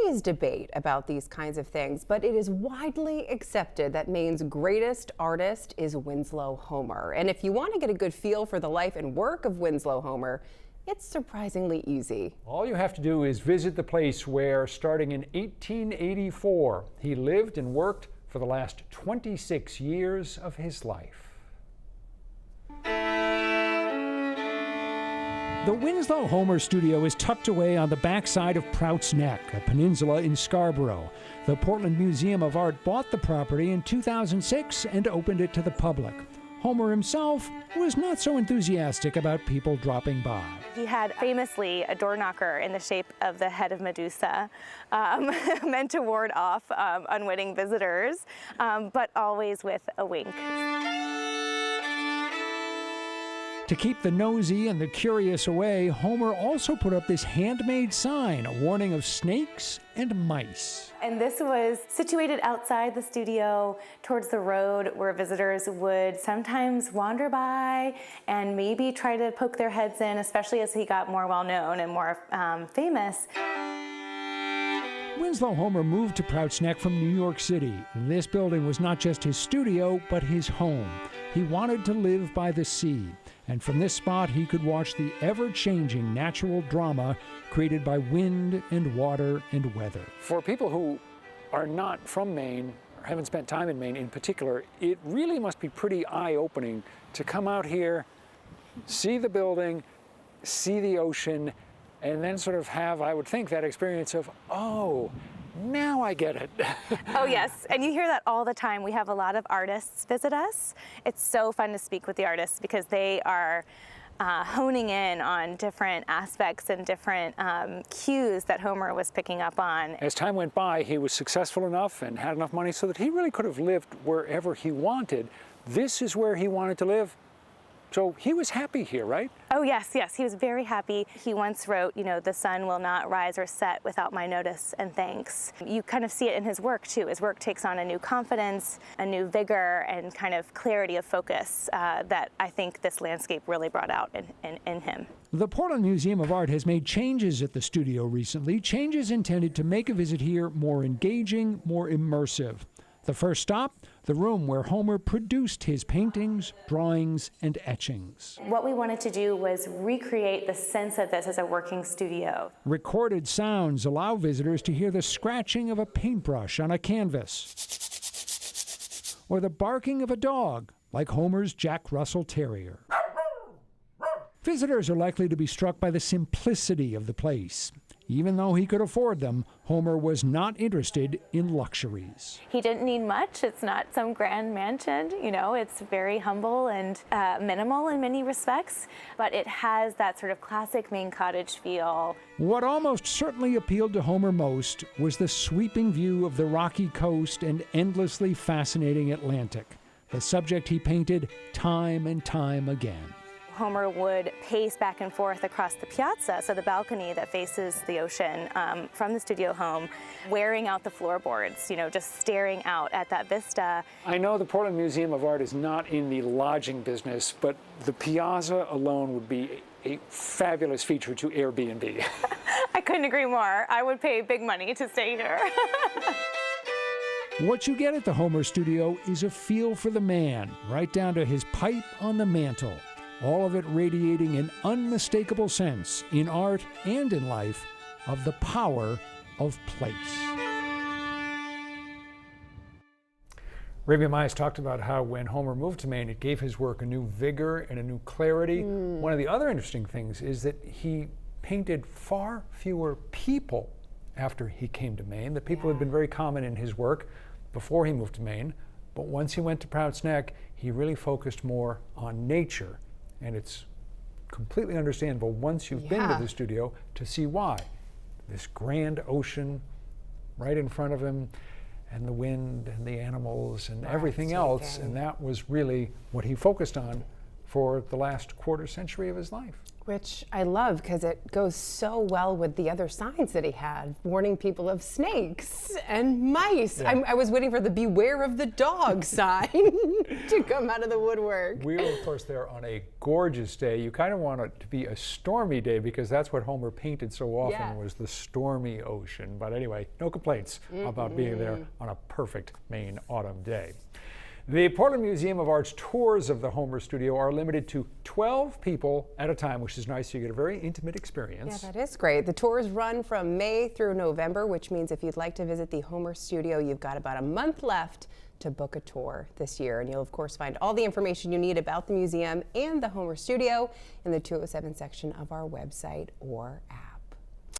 always debate about these kinds of things, but it is widely accepted that Maine's greatest artist is Winslow Homer. And if you want to get a good feel for the life and work of Winslow Homer, it's surprisingly easy. All you have to do is visit the place where, starting in 1884, he lived and worked for the last 26 years of his life. The Winslow Homer studio is tucked away on the backside of Prout's Neck, a peninsula in Scarborough. The Portland Museum of Art bought the property in 2006 and opened it to the public. Homer himself was not so enthusiastic about people dropping by. He had famously a door knocker in the shape of the head of Medusa, meant to ward off unwitting visitors, but always with a wink. To keep the nosy and the curious away, Homer also put up this handmade sign, a warning of snakes and mice. And this was situated outside the studio towards the road where visitors would sometimes wander by and maybe try to poke their heads in, especially as he got more well-known and more famous. Winslow Homer moved to Prout's Neck from New York City. This building was not just his studio, but his home. He wanted to live by the sea, and from this spot he could watch the ever-changing natural drama created by wind and water and weather. For people who are not from Maine, or haven't spent time in Maine in particular, it really must be pretty eye-opening to come out here, see the building, see the ocean, and then sort of have, I would think, that experience of, oh, now I get it. Oh yes, and you hear that all the time. We have a lot of artists visit us. It's so fun to speak with the artists because they are honing in on different aspects and different cues that Homer was picking up on. As time went by, he was successful enough and had enough money so that he really could have lived wherever he wanted. This is where he wanted to live. So he was happy here, right? Oh yes, yes, he was very happy. He once wrote, you know, the sun will not rise or set without my notice and thanks. You kind of see it in his work too. His work takes on a new confidence, a new vigor, and kind of clarity of focus that I think this landscape really brought out in him. The Portland Museum of Art has made changes at the studio recently, changes intended to make a visit here more engaging, more immersive. The first stop, the room where Homer produced his paintings, drawings, and etchings. What we wanted to do was recreate the sense of this as a working studio. Recorded sounds allow visitors to hear the scratching of a paintbrush on a canvas, or the barking of a dog, like Homer's Jack Russell Terrier. Visitors are likely to be struck by the simplicity of the place. Even though he could afford them, Homer was not interested in luxuries. He didn't need much. It's not some grand mansion, you know, it's very humble and minimal in many respects, but it has that sort of classic Maine cottage feel. What almost certainly appealed to Homer most was the sweeping view of the rocky coast and endlessly fascinating Atlantic, the subject he painted time and time again. Homer would pace back and forth across the piazza, so the balcony that faces the ocean from the studio home, wearing out the floorboards, you know, just staring out at that vista. I know the Portland Museum of Art is not in the lodging business, but the piazza alone would be a fabulous feature to Airbnb. I couldn't agree more. I would pay big money to stay here. What you get at the Homer studio is a feel for the man, right down to his pipe on the mantle. All of it radiating an unmistakable sense, in art and in life, of the power of place. Ravi Mize talked about how when Homer moved to Maine, it gave his work a new vigor and a new clarity. One of the other interesting things is that he painted far fewer people after he came to Maine. The people had been very common in his work before he moved to Maine, but once he went to Prout's Neck, he really focused more on nature. And it's completely understandable once you've been to the studio to see why. This grand ocean right in front of him, and the wind and the animals and everything else, and that was really what he focused on for the last quarter century of his life. Which I love because it goes so well with the other signs that he had, warning people of snakes and mice. Yeah. I was waiting for the beware of the dog sign to come out of the woodwork. We were, of course, there on a gorgeous day. You kind of want it to be a stormy day because that's what Homer painted so often, Yeah. was the stormy ocean. But anyway, no complaints about being there on a perfect Maine autumn day. The Portland Museum of Art's tours of the Homer studio are limited to 12 people at a time, which is nice. So you get a very intimate experience. Yeah, that is great. The tours run from May through November, which means if you'd like to visit the Homer studio, you've got about a month left to book a tour this year. And you'll, of course, find all the information you need about the museum and the Homer studio in the 207 section of our website or app.